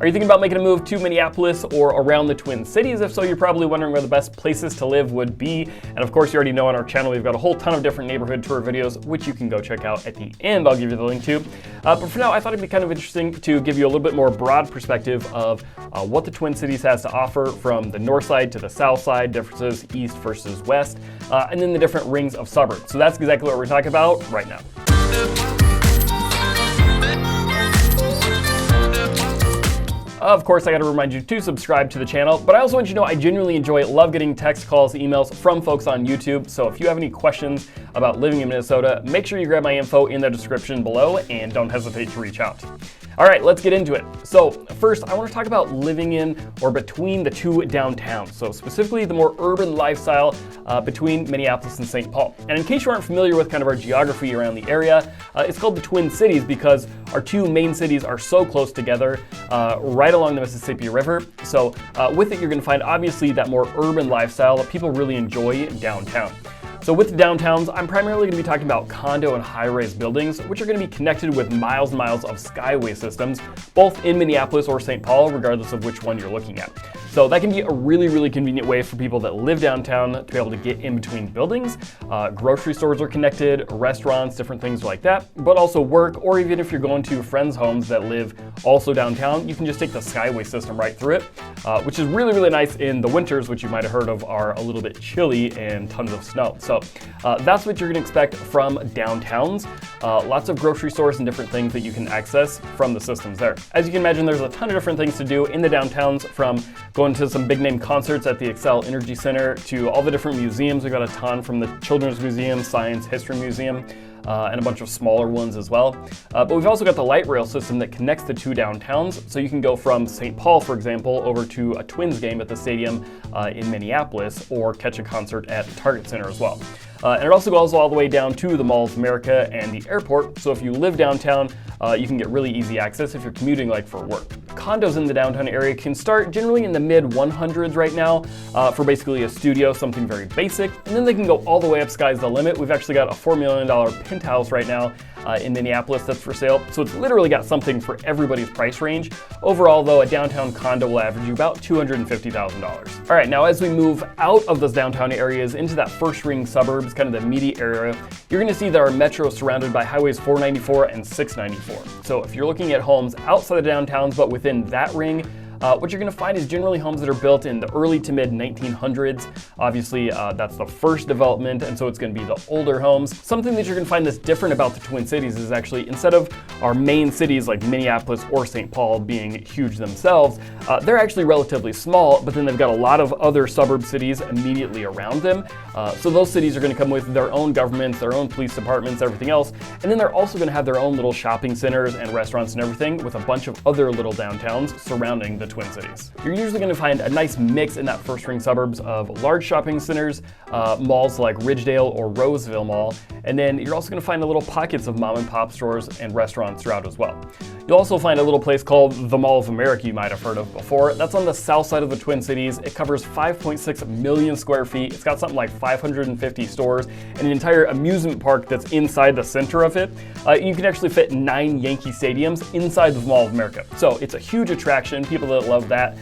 Are you thinking about making a move to Minneapolis or around the Twin Cities? If so, you're probably wondering where the best places to live would be. And of course, you already know on our channel, we've got a whole ton of different neighborhood tour videos, which you can go check out at the end. I'll give you the link to. But for now, I thought it'd be kind of interesting to give you a little bit more broad perspective of what the Twin Cities has to offer from the north side to the south side, differences east versus west, and then the different rings of suburbs. So that's exactly what we're talking about right now. Of course, I gotta remind you to subscribe to the channel, but I also want you to know I genuinely love getting text calls, emails from folks on YouTube. So if you have any questions about living in Minnesota, make sure you grab my info in the description below and don't hesitate to reach out. All right, let's get into it. So first, I want to talk about living in or between the two downtowns. So specifically the more urban lifestyle between Minneapolis and St. Paul. And in case you aren't familiar with kind of our geography around the area, it's called the Twin Cities because our two main cities are so close together right along the Mississippi River. So with it, you're going to find obviously that more urban lifestyle that people really enjoy downtown. So with the downtowns, I'm primarily going to be talking about condo and high-rise buildings, which are going to be connected with miles and miles of skyway systems, both in Minneapolis or St. Paul, regardless of which one you're looking at. So that can be a really, really convenient way for people that live downtown to be able to get in between buildings. Grocery stores are connected, restaurants, different things like that, but also work, or even if you're going to friends' homes that live also downtown, you can just take the skyway system right through it, which is really, really nice in the winters, which you might have heard of are a little bit chilly and tons of snow. So that's what you're going to expect from downtowns. Lots of grocery stores and different things that you can access from the systems there. As you can imagine, there's a ton of different things to do in the downtowns, from going to some big name concerts at the Xcel Energy Center to all the different museums. We've got a ton from the Children's Museum, Science History Museum, and a bunch of smaller ones as well. But we've also got the light rail system that connects the two downtowns. So you can go from St. Paul, for example, over to a Twins game at the stadium in Minneapolis, or catch a concert at Target Center as well. And it also goes all the way down to the Mall of America and the airport. So if you live downtown, you can get really easy access if you're commuting like for work. Condos in the downtown area can start generally in the mid 100s right now for basically a studio, something very basic. And then they can go all the way up, sky's the limit. We've actually got a $4 million penthouse right now in Minneapolis that's for sale. So it's literally got something for everybody's price range. Overall though, a downtown condo will average you about $250,000. All right, now as we move out of those downtown areas into that first ring suburbs, kind of the immediate area, you're gonna see that our metro is surrounded by highways 494 and 694. So if you're looking at homes outside the downtowns, but within that ring, what you're going to find is generally homes that are built in the early to mid 1900s. Obviously, that's the first development, and so it's going to be the older homes. Something that you're going to find that's different about the Twin Cities is actually, instead of our main cities like Minneapolis or St. Paul being huge themselves, they're actually relatively small, but then they've got a lot of other suburb cities immediately around them. So those cities are going to come with their own governments, their own police departments, everything else, and then they're also going to have their own little shopping centers and restaurants and everything, with a bunch of other little downtowns surrounding the Twin Cities. You're usually going to find a nice mix in that first ring suburbs of large shopping centers, malls like Ridgedale or Roseville Mall, and then you're also going to find the little pockets of mom and pop stores and restaurants throughout as well. You'll also find a little place called the Mall of America you might have heard of before. That's on the south side of the Twin Cities. It covers 5.6 million square feet. It's got something like 550 stores and an entire amusement park that's inside the center of it. You can actually fit 9 Yankee stadiums inside the Mall of America. So it's a huge attraction. People that love that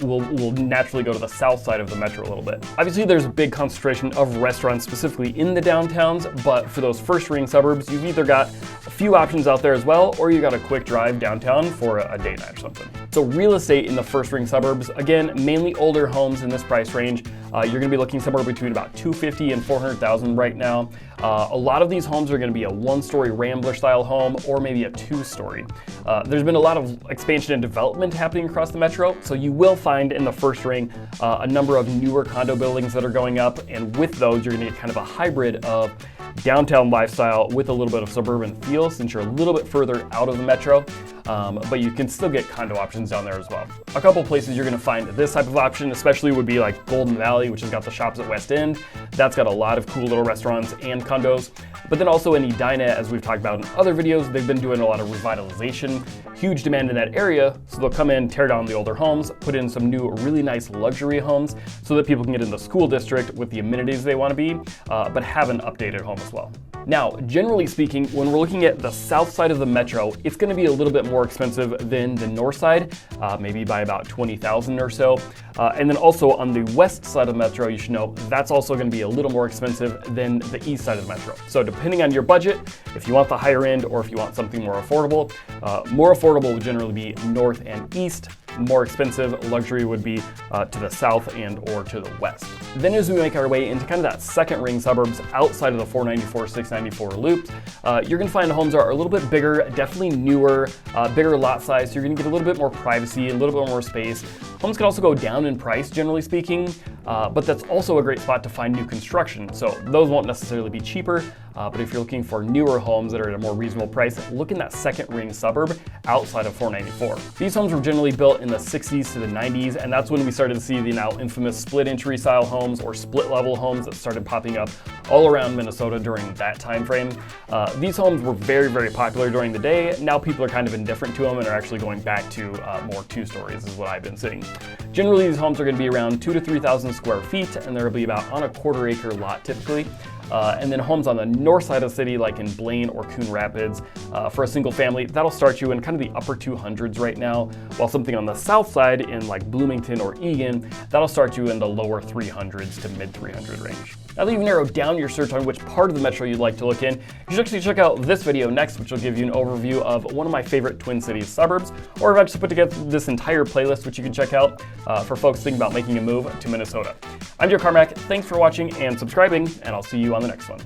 will naturally go to the south side of the metro a little bit. Obviously, there's a big concentration of restaurants specifically in the downtowns, but for those first ring suburbs, you've either got a few options out there as well, or you got a quick drive downtown for a date night or something. So real estate in the first ring suburbs, again, mainly older homes in this price range. You're going to be looking somewhere between about $250,000 and $400,000 right now. A lot of these homes are going to be a 1-story Rambler style home or maybe a 2-story. There's been a lot of expansion and development happening across the metro, so you will find in the first ring a number of newer condo buildings that are going up, and with those you're going to get kind of a hybrid of downtown lifestyle with a little bit of suburban feel since you're a little bit further out of the metro. But you can still get condo options down there as well. A couple places you're going to find this type of option especially would be like Golden Valley, which has got the shops at West End. That's got a lot of cool little restaurants and condos. But then also in Edina, as we've talked about in other videos, they've been doing a lot of revitalization, huge demand in that area. So they'll come in, tear down the older homes, put in some new really nice luxury homes so that people can get in the school district with the amenities they want to be, but have an updated home as well. Now, generally speaking, when we're looking at the south side of the metro, it's going to be a little bit more expensive than the north side, maybe by about $20,000 or so. And then also on the west side of the metro, you should know that's also going to be a little more expensive than the east side of the metro. So depending on your budget, if you want the higher end or if you want something more affordable would generally be north and east. More expensive luxury would be to the south and or to the west. Then as we make our way into kind of that second ring suburbs outside of the 494, 694 loops, you're going to find homes are a little bit bigger, definitely newer, bigger lot size. So you're going to get a little bit more privacy, a little bit more space. Homes can also go down in price, generally speaking, but that's also a great spot to find new construction. So those won't necessarily be cheaper, but if you're looking for newer homes that are at a more reasonable price, look in that second ring suburb outside of 494. These homes were generally built in the 60s to the 90s, and that's when we started to see the now infamous split entry style homes or split level homes that started popping up all around Minnesota during that time frame. These homes were very, very popular during the day. Now people are kind of indifferent to them and are actually going back to more two stories is what I've been seeing. Generally, these homes are going to be around 2,000 to 3,000 square feet, and they'll be about on a quarter-acre lot typically. And then homes on the north side of the city, like in Blaine or Coon Rapids, for a single family, that'll start you in kind of the upper 200s right now, while something on the south side in like Bloomington or Eagan, that'll start you in the lower 300s to mid 300 range. Now that you've narrowed down your search on which part of the metro you'd like to look in, you should actually check out this video next, which will give you an overview of one of my favorite Twin Cities suburbs, or I've actually put together this entire playlist, which you can check out for folks thinking about making a move to Minnesota. I'm Joe Carmack, thanks for watching and subscribing, and I'll see you on the next one.